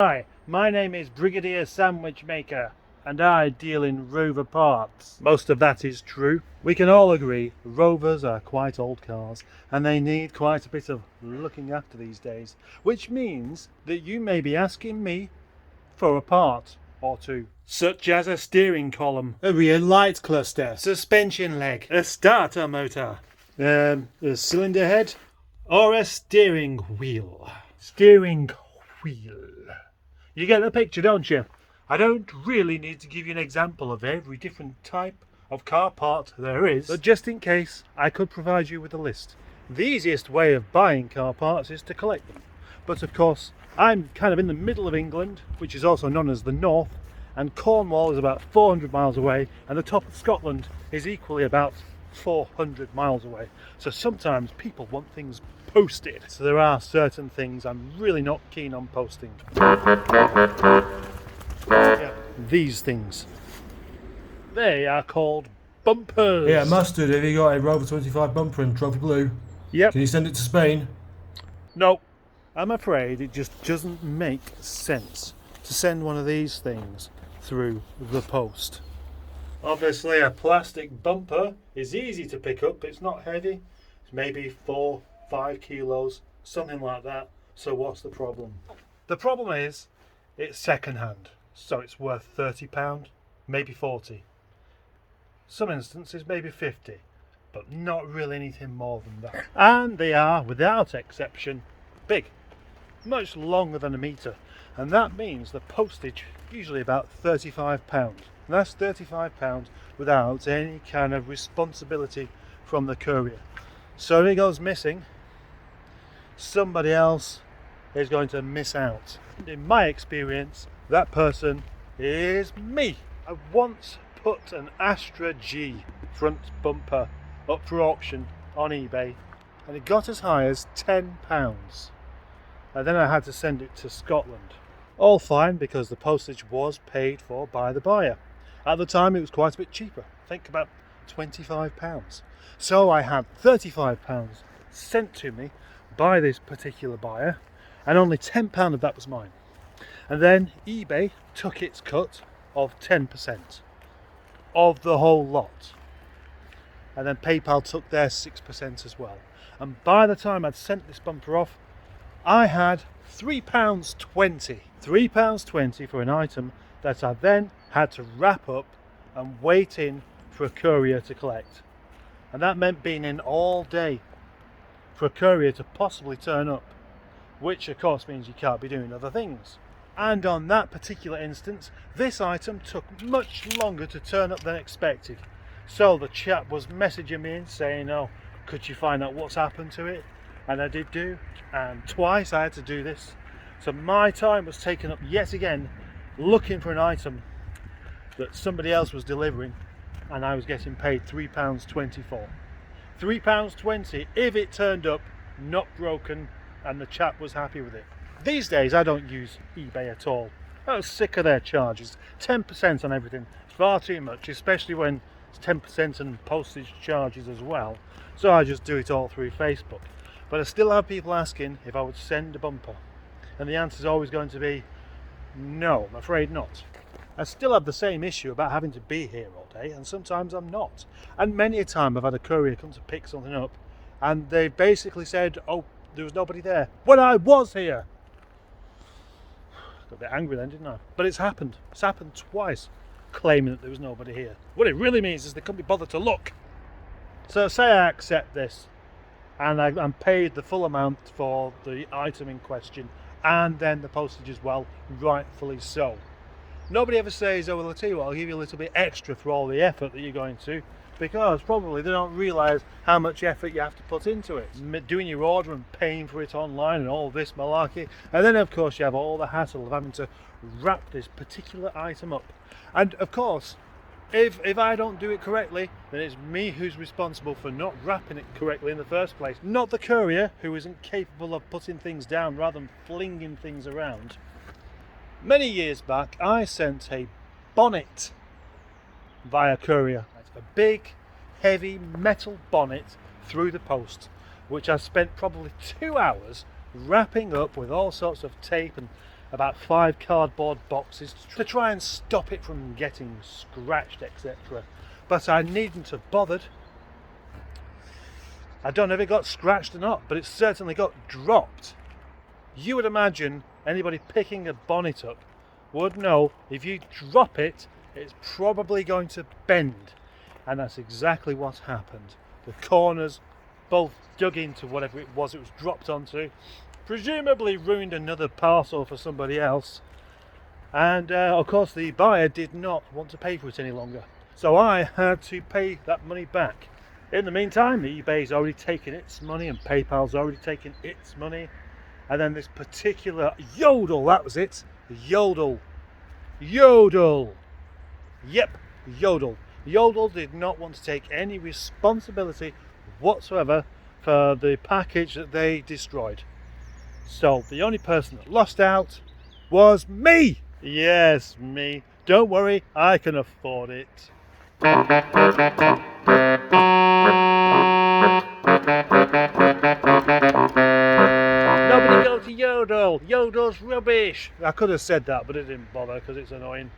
Hi, my name is Brigadier Sandwich Maker and I deal in rover parts. Most of that is true. We can all agree rovers are quite old cars and they need quite a bit of looking after these days, which means that you may be asking me for a part or two, such as a steering column, A rear light cluster, suspension leg, a starter motor, a cylinder head, or a steering wheel. Steering wheel. You get the picture, don't you? I don't really need to give you an example of every different type of car part there is, but just in case, I could provide you with a list. The easiest way of buying car parts is to collect them. But of course, I'm kind of in the middle of England, which is also known as the North, and Cornwall is about 400 miles away, and the top of Scotland is equally about 400 miles away. So sometimes people want things posted. So there are certain things I'm really not keen on posting. Yeah, these things. They are called bumpers. Yeah, Mustard, have you got a Rover 25 bumper in Trophy Blue? Yep. Can you send it to Spain? No, I'm afraid it just doesn't make sense to send one of these things through the post. Obviously a plastic bumper is easy to pick up, it's not heavy, it's maybe 4-5 kilos, something like that. So what's the problem? The problem is it's second hand, so it's worth £30, maybe 40. Some instances maybe 50, but not really anything more than that. And they are, without exception, big, much longer than a metre, and that means the postage usually about £35. And that's £35 without any kind of responsibility from the courier. So if it goes missing, somebody else is going to miss out. In my experience, that person is me. I once put an Astra G front bumper up for auction on eBay and it got as high as £10. And then I had to send it to Scotland. All fine because the postage was paid for by the buyer. At the time it was quite a bit cheaper, I think about £25. So I had £35 sent to me by this particular buyer and only £10 of that was mine. And then eBay took its cut of 10% of the whole lot. And then PayPal took their 6% as well. And by the time I'd sent this bumper off, I had £3.20. £3.20 for an item that I then had to wrap up and wait in for a courier to collect. And that meant being in all day for a courier to possibly turn up, which of course means you can't be doing other things. And on that particular instance, this item took much longer to turn up than expected. So the chap was messaging me and saying, oh, could you find out what's happened to it? And I did do, and twice I had to do this. So my time was taken up yet again looking for an item that somebody else was delivering, and I was getting paid £3.20 for. £3.20 if it turned up not broken and the chap was happy with it. These days I don't use eBay at all. I was sick of their charges. 10% on everything. It's far too much, especially when it's 10% and postage charges as well. So I just do it all through Facebook. But I still have people asking if I would send a bumper. And the answer is always going to be no, I'm afraid not. I still have the same issue about having to be here all day, and sometimes I'm not. And many a time I've had a courier come to pick something up and they basically said, oh, there was nobody there when I was here. Got a bit angry then, didn't I? But it's happened. It's happened twice, claiming that there was nobody here. What it really means is they couldn't be bothered to look. So say I accept this and I'm paid the full amount for the item in question and then the postage as well, rightfully so. Nobody ever says, oh well, I'll tell you what, I'll give you a little bit extra for all the effort that you're going to, because probably they don't realise how much effort you have to put into it. Doing your order and paying for it online and all this malarkey. And then of course you have all the hassle of having to wrap this particular item up. And of course, if I don't do it correctly, then it's me who's responsible for not wrapping it correctly in the first place. Not the courier, who isn't capable of putting things down rather than flinging things around. Many years back, I sent a bonnet via courier. A big, heavy metal bonnet through the post, which I spent probably 2 hours wrapping up with all sorts of tape and about 5 cardboard boxes to try and stop it from getting scratched, etc. But I needn't have bothered. I don't know if it got scratched or not, but it certainly got dropped. You would imagine anybody picking a bonnet up would know if you drop it, it's probably going to bend. And that's exactly what happened. The corners both dug into whatever it was dropped onto, presumably ruined another parcel for somebody else. And of course the buyer did not want to pay for it any longer. So I had to pay that money back. In the meantime, eBay's already taken its money and PayPal's already taken its money. And then this particular Yodel, that was it, Yodel. Yep, Yodel. Yodel did not want to take any responsibility whatsoever for the package that they destroyed. So the only person that lost out was me. Yes, me. Don't worry, I can afford it. Nobody go to Yodel. Yodel's rubbish. I could have said that, but it didn't bother because it's annoying.